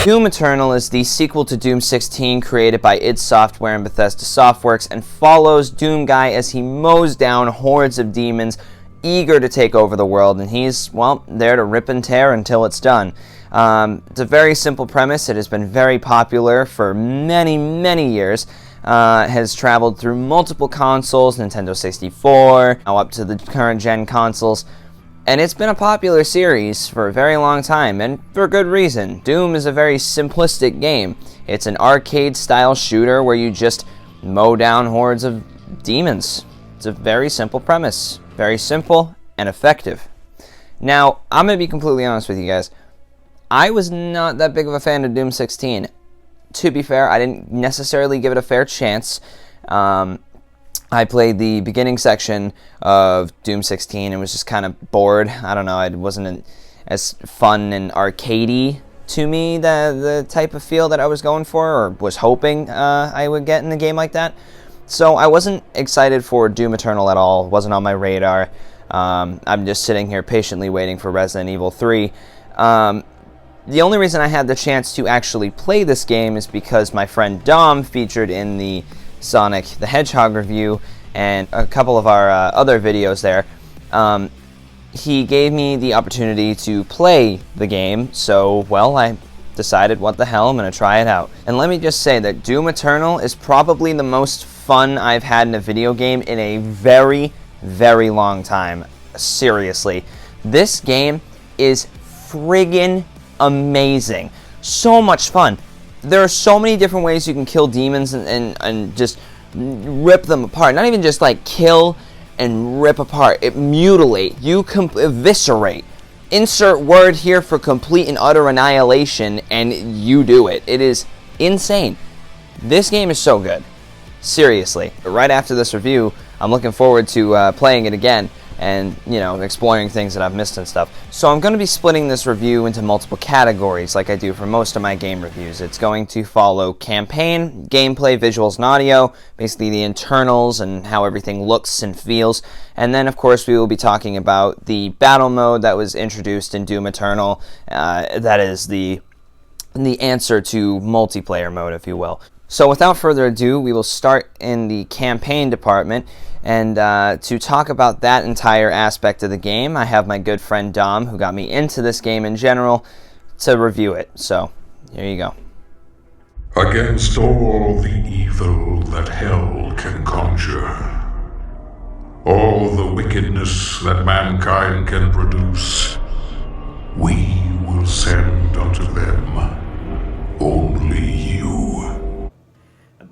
Doom Eternal is the sequel to Doom 16 created by id Software and Bethesda Softworks and follows Doom Guy as he mows down hordes of demons eager to take over the world, and he's, well, there to rip and tear until it's done. It's a very simple premise. It has been very popular for many, many years. Has traveled through multiple consoles, Nintendo 64, now up to the current gen consoles. And it's been a popular series for a very long time, and for good reason. Doom is a very simplistic game. It's an arcade-style shooter where you just mow down hordes of demons. It's a very simple premise. Very simple and effective. Now, I'm going to be completely honest with you guys. I was not that big of a fan of Doom 16. To be fair, I didn't necessarily give it a fair chance. I played the beginning section of Doom 16 and was just kind of bored. I don't know, it wasn't as fun and arcadey to me, the type of feel that I was going for or was hoping I would get in a game like that. So I wasn't excited for Doom Eternal at all. It wasn't on my radar. I'm just sitting here patiently waiting for Resident Evil 3. The only reason I had the chance to actually play this game is because my friend Dom, featured in the Sonic the Hedgehog review and a couple of our other videos there, he gave me the opportunity to play the game, so, well, I decided, what the hell, I'm going to try it out. And let me just say that Doom Eternal is probably the most fun I've had in a video game in a very, very long time. Seriously. This game is friggin' amazing. So much fun. There are so many different ways you can kill demons and just rip them apart. Not even just like kill and rip apart. Mutilate. You eviscerate. Insert word here for complete and utter annihilation, and you do it. It is insane. This game is so good. Seriously. Right after this review, I'm looking forward to playing it again and, you know, exploring things that I've missed and stuff. So I'm going to be splitting this review into multiple categories like I do for most of my game reviews. It's going to follow campaign, gameplay, visuals, and audio, basically the internals and how everything looks and feels. And then, of course, we will be talking about the battle mode that was introduced in Doom Eternal. That is the answer to multiplayer mode, if you will. So without further ado, we will start in the campaign department, and to talk about that entire aspect of the game, I have my good friend Dom, who got me into this game in general, to review it. So, here you go. Against all the evil that hell can conjure, all the wickedness that mankind can produce, we will send unto them only you.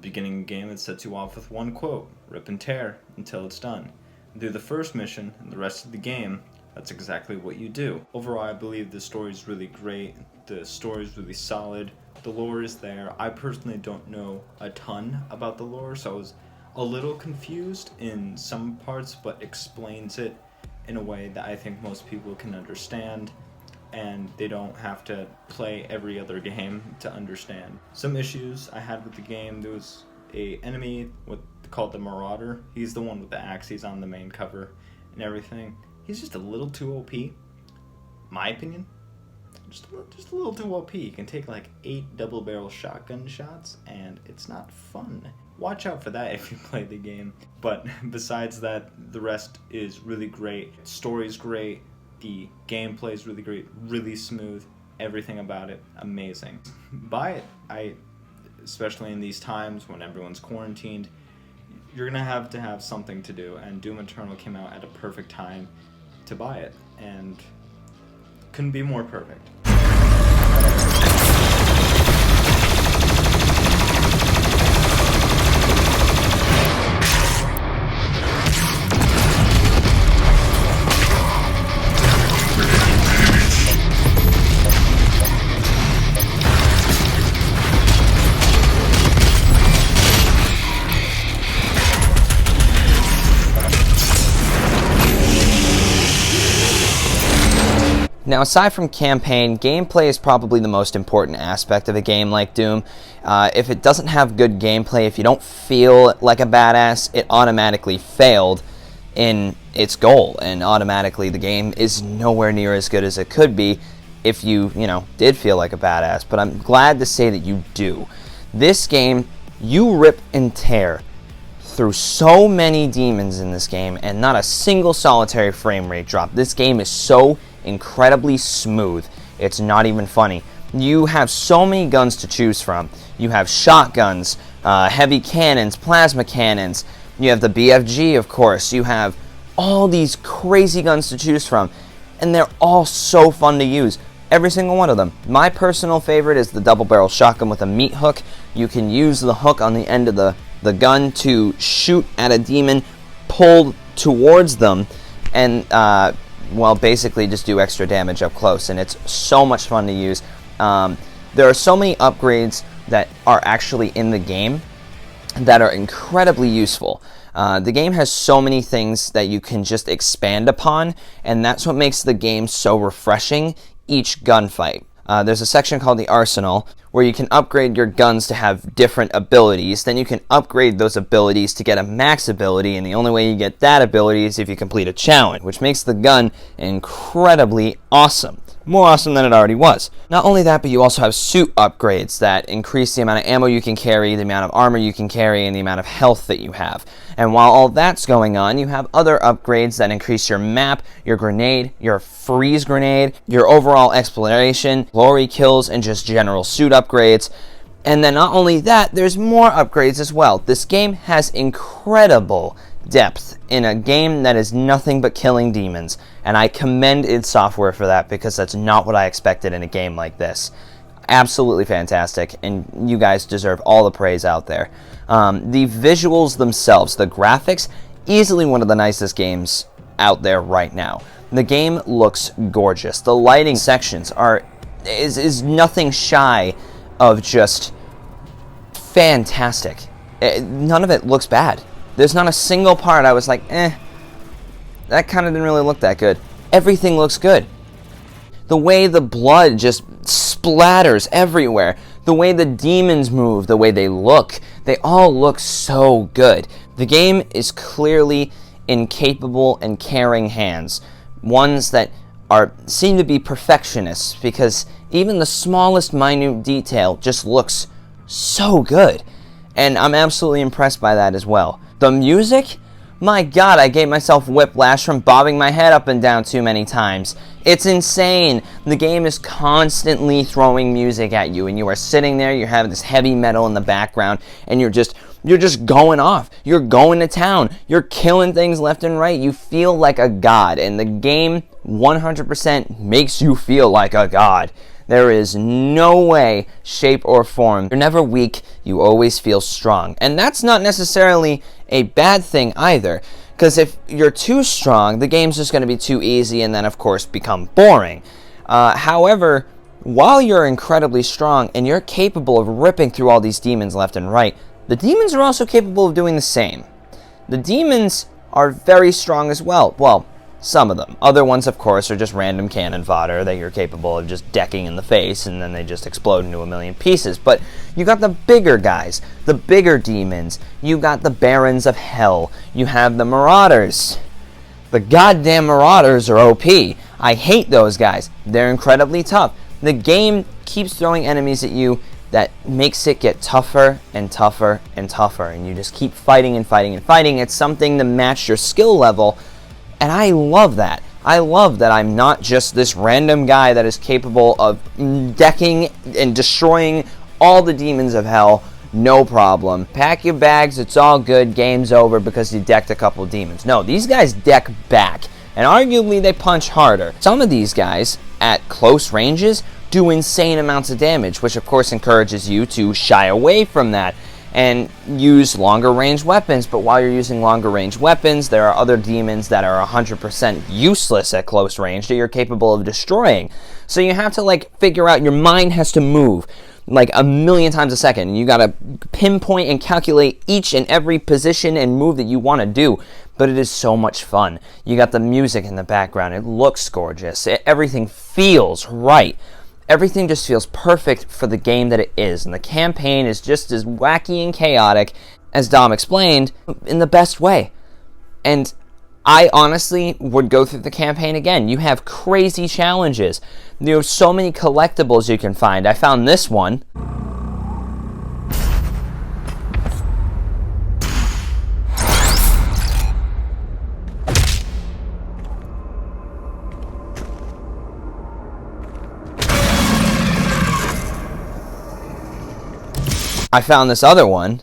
Beginning of the game, it sets you off with one quote: rip and tear until it's done. And through the first mission and the rest of the game, that's exactly what you do. Overall, I believe the story is really great, the story is really solid, the lore is there. I personally don't know a ton about the lore, so I was a little confused in some parts, but explains it in a way that I think most people can understand, and they don't have to play every other game to understand. Some issues I had with the game: there was a enemy called the Marauder. He's the one with the axe. He's on the main cover and everything. He's just a little too OP, my opinion. Just a little too OP. He can take like 8 double-barrel shotgun shots, and it's not fun. Watch out for that if you play the game. But besides that, the rest is really great. Story's great. The gameplay is really great, really smooth, everything about it, amazing. Buy it. Especially in these times when everyone's quarantined, you're gonna have to have something to do, and Doom Eternal came out at a perfect time to buy it, and couldn't be more perfect. Now, aside from campaign, gameplay is probably the most important aspect of a game like Doom. If it doesn't have good gameplay, if you don't feel like a badass, it automatically failed in its goal, and automatically the game is nowhere near as good as it could be if you, did feel like a badass, but I'm glad to say that you do. This game, you rip and tear through so many demons in this game, and not a single solitary frame rate drop. This game is so incredibly smooth, it's not even funny. You have so many guns to choose from. You have shotguns, heavy cannons, plasma cannons, you have the BFG, of course, you have all these crazy guns to choose from, and they're all so fun to use. Every single one of them. My personal favorite is the double barrel shotgun with a meat hook. You can use the hook on the end of the gun to shoot at a demon pulled towards them, and basically just do extra damage up close, and it's so much fun to use. There are so many upgrades that are actually in the game that are incredibly useful. The game has so many things that you can just expand upon, and that's what makes the game so refreshing each gunfight. There's a section called the Arsenal, where you can upgrade your guns to have different abilities. Then you can upgrade those abilities to get a max ability, and the only way you get that ability is if you complete a challenge, which makes the gun incredibly awesome. More awesome than it already was. Not only that, but you also have suit upgrades that increase the amount of ammo you can carry, the amount of armor you can carry, and the amount of health that you have. And while all that's going on, you have other upgrades that increase your map, your grenade, your freeze grenade, your overall exploration, glory kills, and just general suit upgrades. And then not only that, there's more upgrades as well. This game has incredible depth in a game that is nothing but killing demons, and I commend id Software for that, because that's not what I expected in a game like this. Absolutely fantastic, and you guys deserve all the praise out there. The visuals themselves, the graphics, easily one of the nicest games out there right now. The game looks gorgeous. The lighting sections is nothing shy of just fantastic. None of it looks bad. There's not a single part I was like, that kind of didn't really look that good. Everything looks good. The way the blood just splatters everywhere, the way the demons move, the way they all look so good. The game is clearly in capable and caring hands, ones that seem to be perfectionists, because even the smallest minute detail just looks so good, and I'm absolutely impressed by that as well. The music? My God, I gave myself whiplash from bobbing my head up and down too many times. It's insane. The game is constantly throwing music at you, and you are sitting there, you're having this heavy metal in the background, and you're just going off. You're going to town. You're killing things left and right. You feel like a god, and the game 100% makes you feel like a god. There is no way, shape, or form. You're never weak. You always feel strong. And that's not necessarily a bad thing either, because if you're too strong, the game's just going to be too easy and then, of course, become boring. However, while you're incredibly strong and you're capable of ripping through all these demons left and right, the demons are also capable of doing the same. The demons are very strong as well. Well, some of them. Other ones, of course, are just random cannon fodder that you're capable of just decking in the face, and then they just explode into a million pieces. But you got the bigger guys, the bigger demons. You got the Barons of Hell. You have the Marauders. The goddamn Marauders are OP. I hate those guys. They're incredibly tough. The game keeps throwing enemies at you that makes it get tougher and tougher and tougher, and you just keep fighting and fighting and fighting. It's something to match your skill level. And I love that. I love that I'm not just this random guy that is capable of decking and destroying all the demons of hell, no problem. Pack your bags, it's all good, game's over because you decked a couple demons. No, these guys deck back, and arguably they punch harder. Some of these guys, at close ranges, do insane amounts of damage, which of course encourages you to shy away from that and use longer range weapons. But while you're using longer range weapons, there are other demons that are 100% useless at close range that you're capable of destroying. So you have to figure out, your mind has to move like a million times a second, and you gotta pinpoint and calculate each and every position and move that you want to do. But it is so much fun. You got the music in the background, it looks gorgeous, everything feels right. Everything just feels perfect for the game that it is, and the campaign is just as wacky and chaotic as Dom explained, in the best way. And I honestly would go through the campaign again. You have crazy challenges. You have so many collectibles you can find. I found this one. I found this other one.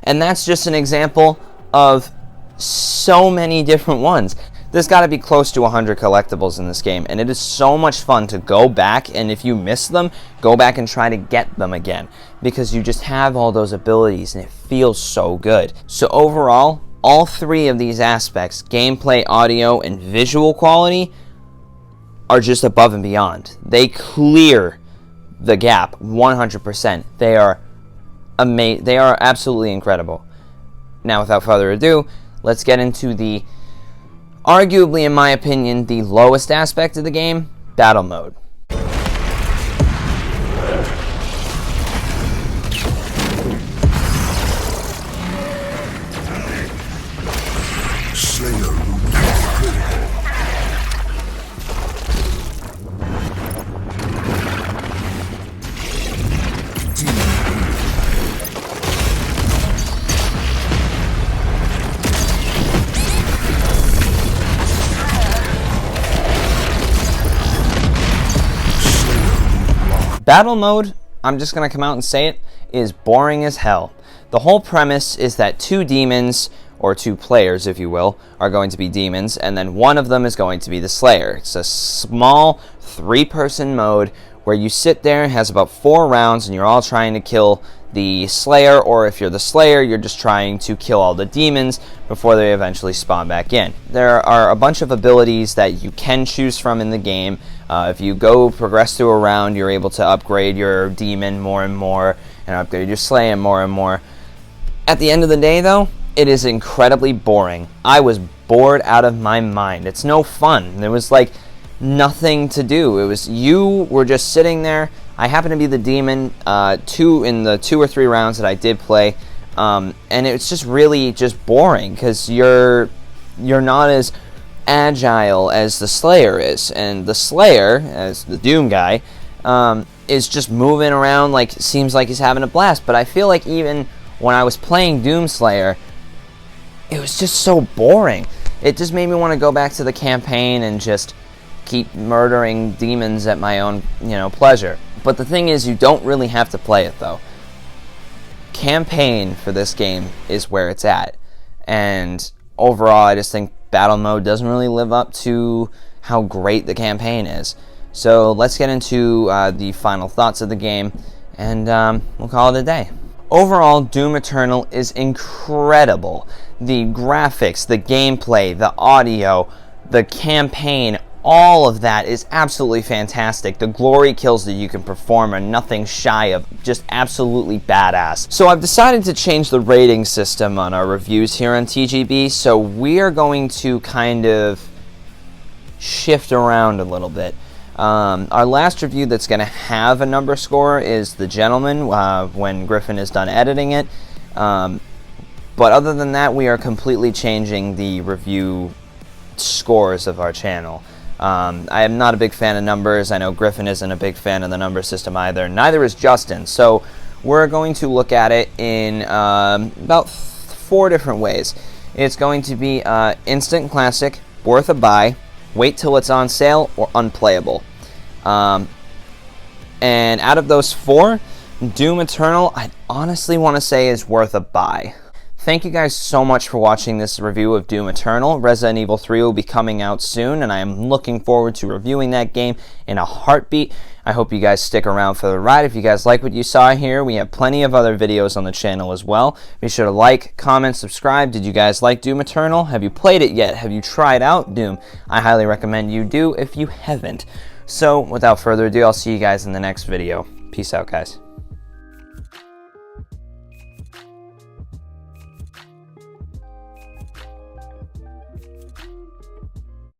And that's just an example of so many different ones. There's got to be close to 100 collectibles in this game, and it is so much fun to go back, and if you miss them, go back and try to get them again, because you just have all those abilities, and it feels so good. So overall, all three of these aspects, gameplay, audio, and visual quality, are just above and beyond. They clear the gap 100%. They are amazing. They are absolutely incredible. Now, without further ado, let's get into the, arguably in my opinion, the lowest aspect of the game, battle mode. Battle mode, I'm just going to come out and say it, is boring as hell. The whole premise is that two demons, or two players if you will, are going to be demons, and then one of them is going to be the Slayer. It's a small 3-person mode where you sit there, it has about 4 rounds, and you're all trying to kill the Slayer, or if you're the Slayer, you're just trying to kill all the demons before they eventually spawn back in. There are a bunch of abilities that you can choose from in the game. If you progress through a round, you're able to upgrade your demon more and more, and upgrade your Slayer more and more. At the end of the day, though, it is incredibly boring. I was bored out of my mind. It's no fun. There was like nothing to do. It was, you were just sitting there. I happened to be the demon in the 2 or 3 rounds that I did play, and it's just really just boring because you're not as agile as the Slayer is, and the Slayer, as the Doom guy, is just moving around like, seems like he's having a blast. But I feel like even when I was playing Doom Slayer, it was just so boring. It just made me want to go back to the campaign and just keep murdering demons at my own, pleasure. But the thing is, you don't really have to play it though. Campaign for this game is where it's at, and overall I just think battle mode doesn't really live up to how great the campaign is. So let's get into the final thoughts of the game, and we'll call it a day. Overall, Doom Eternal is incredible. The graphics, the gameplay, the audio, the campaign, all of that is absolutely fantastic. The glory kills that you can perform are nothing shy of just absolutely badass. So I've decided to change the rating system on our reviews here on TGB, so we are going to kind of shift around a little bit. Our last review that's going to have a number score is The Gentleman, when Griffin is done editing it. But other than that, we are completely changing the review scores of our channel. I am not a big fan of numbers. I know Griffin isn't a big fan of the number system either. Neither is Justin. So we're going to look at it in about 4 different ways. It's going to be instant classic, worth a buy, wait till it's on sale, or unplayable. And out of those 4, Doom Eternal, I honestly want to say is worth a buy. Thank you guys so much for watching this review of Doom Eternal. Resident Evil 3 will be coming out soon, and I am looking forward to reviewing that game in a heartbeat. I hope you guys stick around for the ride. If you guys like what you saw here, we have plenty of other videos on the channel as well. Be sure to like, comment, subscribe. Did you guys like Doom Eternal? Have you played it yet? Have you tried out Doom? I highly recommend you do if you haven't. So, without further ado, I'll see you guys in the next video. Peace out, guys.